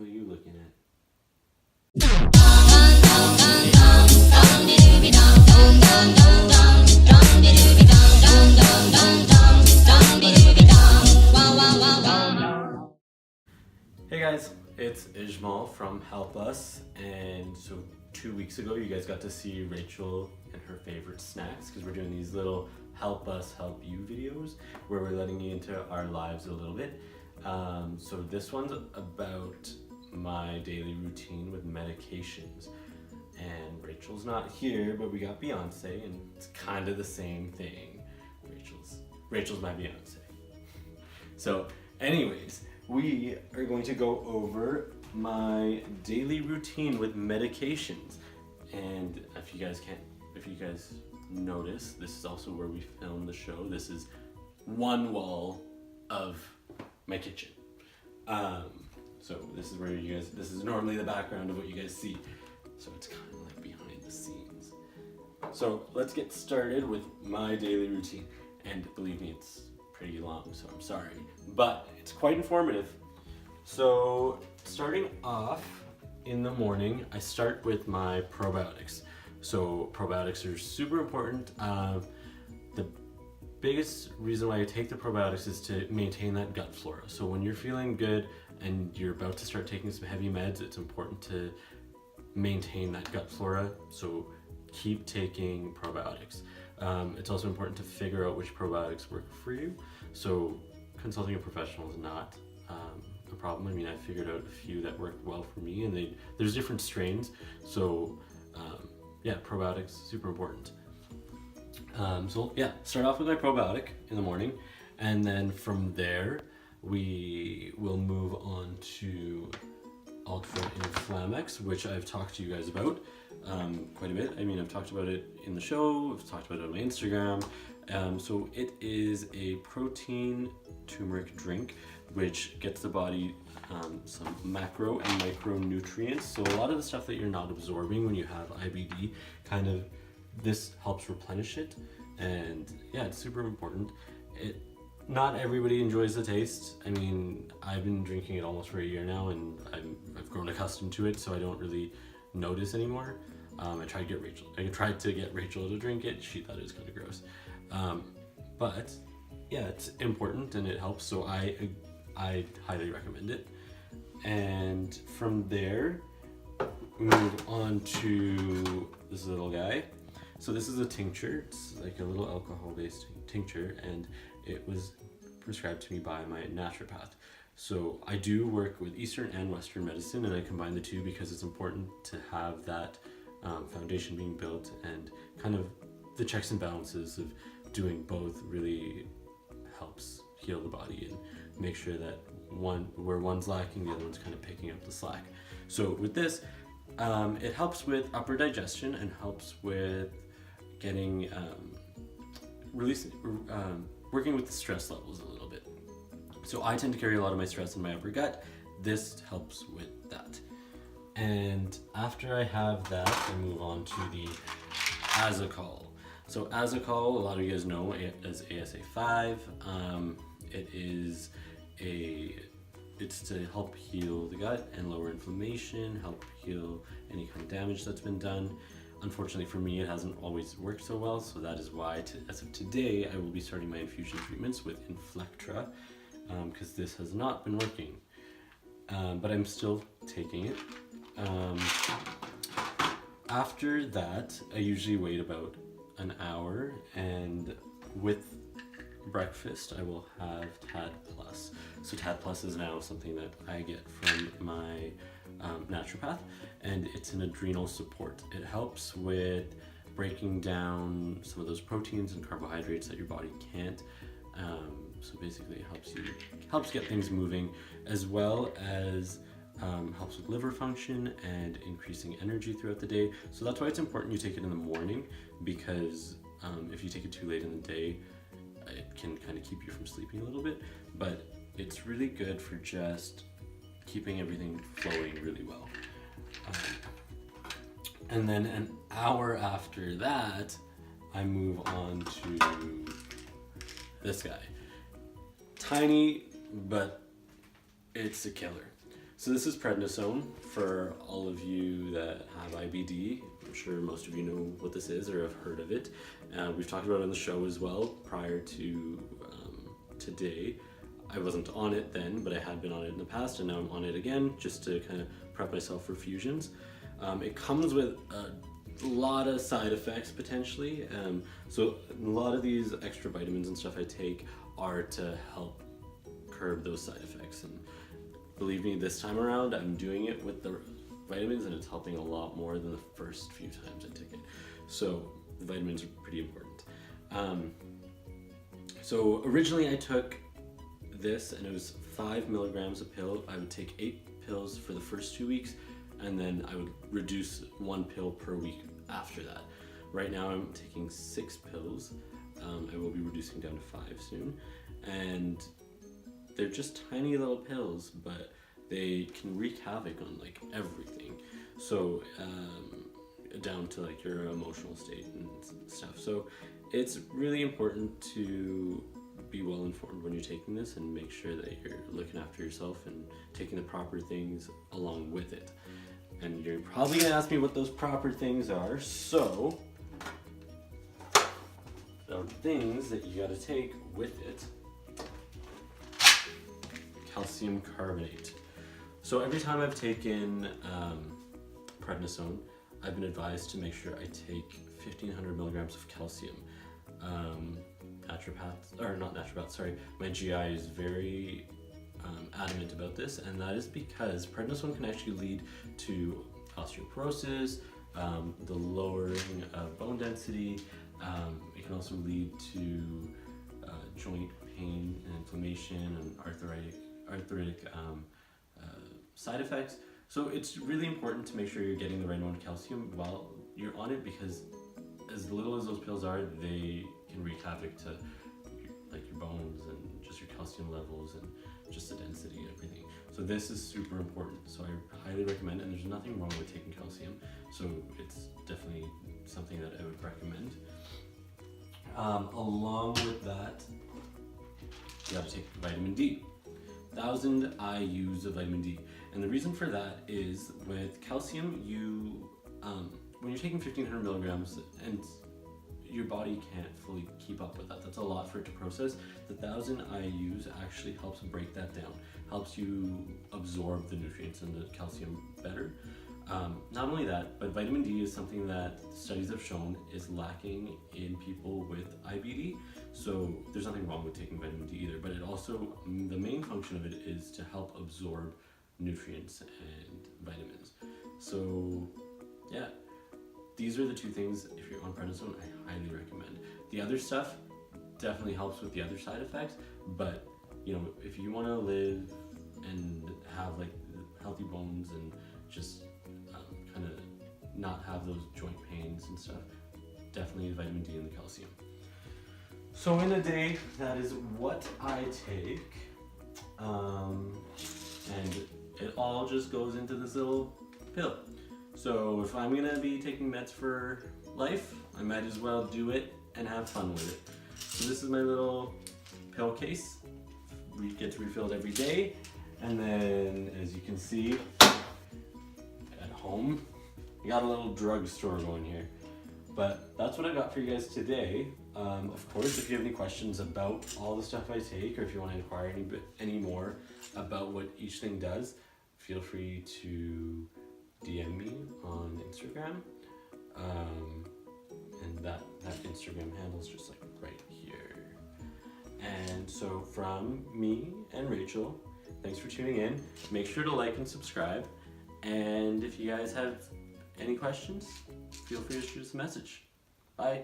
What are you looking at? Hey guys, it's Ijmal from Help Us, and so 2 weeks ago you guys got to see Rachel and her favorite snacks because we're doing these little Help Us, Help You videos where we're letting you into our lives a little bit. So this one's about my daily routine with medications, and Rachel's not here, but we got Beyonce, and it's kind of the same thing. Rachel's my Beyonce. So anyways, we are going to go over my daily routine with medications. And if you guys notice, this is also where we film the show. This is one wall of my kitchen. So this is where this is normally the background of what you guys see. So it's kind of like behind the scenes. So let's get started with my daily routine. And believe me, it's pretty long, so I'm sorry, but it's quite informative. So starting off in the morning, I start with my probiotics. So probiotics are super important. The biggest reason why I take the probiotics is to maintain that gut flora. So when you're feeling good and you're about to start taking some heavy meds, it's important to maintain that gut flora. So keep taking probiotics. It's also important to figure out which probiotics work for you. So consulting a professional is not a problem. I mean, I figured out a few that worked well for me, and there's different strains. So yeah, probiotics, super important. So yeah, start off with my probiotic in the morning, and then from there, we will move on to Ultra Inflamex, which I've talked to you guys about quite a bit. I mean, I've talked about it in the show, I've talked about it on my Instagram. So it is a protein turmeric drink, which gets the body some macro and micronutrients. So a lot of the stuff that you're not absorbing when you have IBD, this helps replenish it. And yeah, it's super important. Not everybody enjoys the taste. I mean, I've been drinking it almost for a year now, and I've grown accustomed to it, so I don't really notice anymore. I tried to get Rachel to drink it. She thought it was kind of gross. But yeah, it's important and it helps, so I highly recommend it. And from there, we move on to this little guy. So this is a tincture. It's like a little alcohol-based tincture, and it was prescribed to me by my naturopath. So I do work with Eastern and Western medicine, and I combine the two because it's important to have that foundation being built, and kind of the checks and balances of doing both really helps heal the body and make sure that where one's lacking, the other one's kind of picking up the slack. So with this, it helps with upper digestion and helps with getting working with the stress levels a little bit. So I tend to carry a lot of my stress in my upper gut. This helps with that. And after I have that, I move on to the Azokal. So Azokal, a lot of you guys know as ASA5. It's to help heal the gut and lower inflammation, help heal any kind of damage that's been done. Unfortunately for me, it hasn't always worked so well, so that is why, as of today, I will be starting my infusion treatments with Inflectra, because this has not been working. But I'm still taking it. After that, I usually wait about an hour, and with breakfast, I will have TAD Plus. So TAD Plus is now something that I get from my naturopath, and it's an adrenal support. It helps with breaking down some of those proteins and carbohydrates that your body can't. So basically it helps get things moving, as well as helps with liver function and increasing energy throughout the day. So that's why it's important you take it in the morning, because if you take it too late in the day, it can kind of keep you from sleeping a little bit. But it's really good for just keeping everything flowing really well. And then an hour after that, I move on to this guy. Tiny, but it's a killer. So this is prednisone for all of you that have IBD. I'm sure most of you know what this is or have heard of it. We've talked about it on the show as well prior to today. I wasn't on it then, but I had been on it in the past, and now I'm on it again just to kind of prep myself for fusions. It comes with a lot of side effects potentially. So a lot of these extra vitamins and stuff I take are to help curb those side effects. And believe me, this time around I'm doing it with the vitamins and it's helping a lot more than the first few times I took it. So the vitamins are pretty important. So originally I took this and it was 5 milligrams a pill. I would take 8 pills for the first 2 weeks, and then I would reduce 1 pill per week after that. Right now I'm taking 6 pills. I will be reducing down to 5 soon. And they're just tiny little pills, but they can wreak havoc on like everything. So down to like your emotional state and stuff. So it's really important to be well informed when you're taking this and make sure that you're looking after yourself and taking the proper things along with it. And you're probably gonna ask me what those proper things are. So the things that you gotta take with it: calcium carbonate. So every time I've taken prednisone, I've been advised to make sure I take 1,500 milligrams of calcium. My GI is very adamant about this, and that is because prednisone can actually lead to osteoporosis, the lowering of bone density. It can also lead to joint pain and inflammation and arthritic side effects. So it's really important to make sure you're getting the right amount of calcium while you're on it, because as little as those pills are, they can wreak havoc to like your bones and just your calcium levels and just the density and everything. So this is super important. So I highly recommend, and there's nothing wrong with taking calcium. So it's definitely something that I would recommend. Along with that, you gotta take vitamin D. 1,000 IUs of vitamin D. And the reason for that is with calcium, when you're taking 1,500 milligrams and your body can't fully keep up with that. That's a lot for it to process. The 1,000 IUs actually helps break that down, helps you absorb the nutrients and the calcium better. Not only that, but vitamin D is something that studies have shown is lacking in people with IBD. So there's nothing wrong with taking vitamin D either, but it also, the main function of it is to help absorb nutrients and vitamins. So yeah, these are the two things, if you're on prednisone, I highly recommend. The other stuff definitely helps with the other side effects, but you know, if you want to live and have like healthy bones and just kind of not have those joint pains and stuff, definitely vitamin D and the calcium. So in a day, that is what I take, and it all just goes into this little pill. So if I'm gonna be taking meds for life, I might as well do it and have fun with it. So this is my little pill case. We get refilled every day, and then as you can see at home, we got a little drugstore going here. But that's what I got for you guys today. Of course, if you have any questions about all the stuff I take, or if you want to inquire any more about what each thing does, feel free to DM me on Instagram. And that Instagram handle is just like right here. And so from me and Rachel, thanks for tuning in. Make sure to like and subscribe. And if you guys have any questions, feel free to shoot us a message. Bye.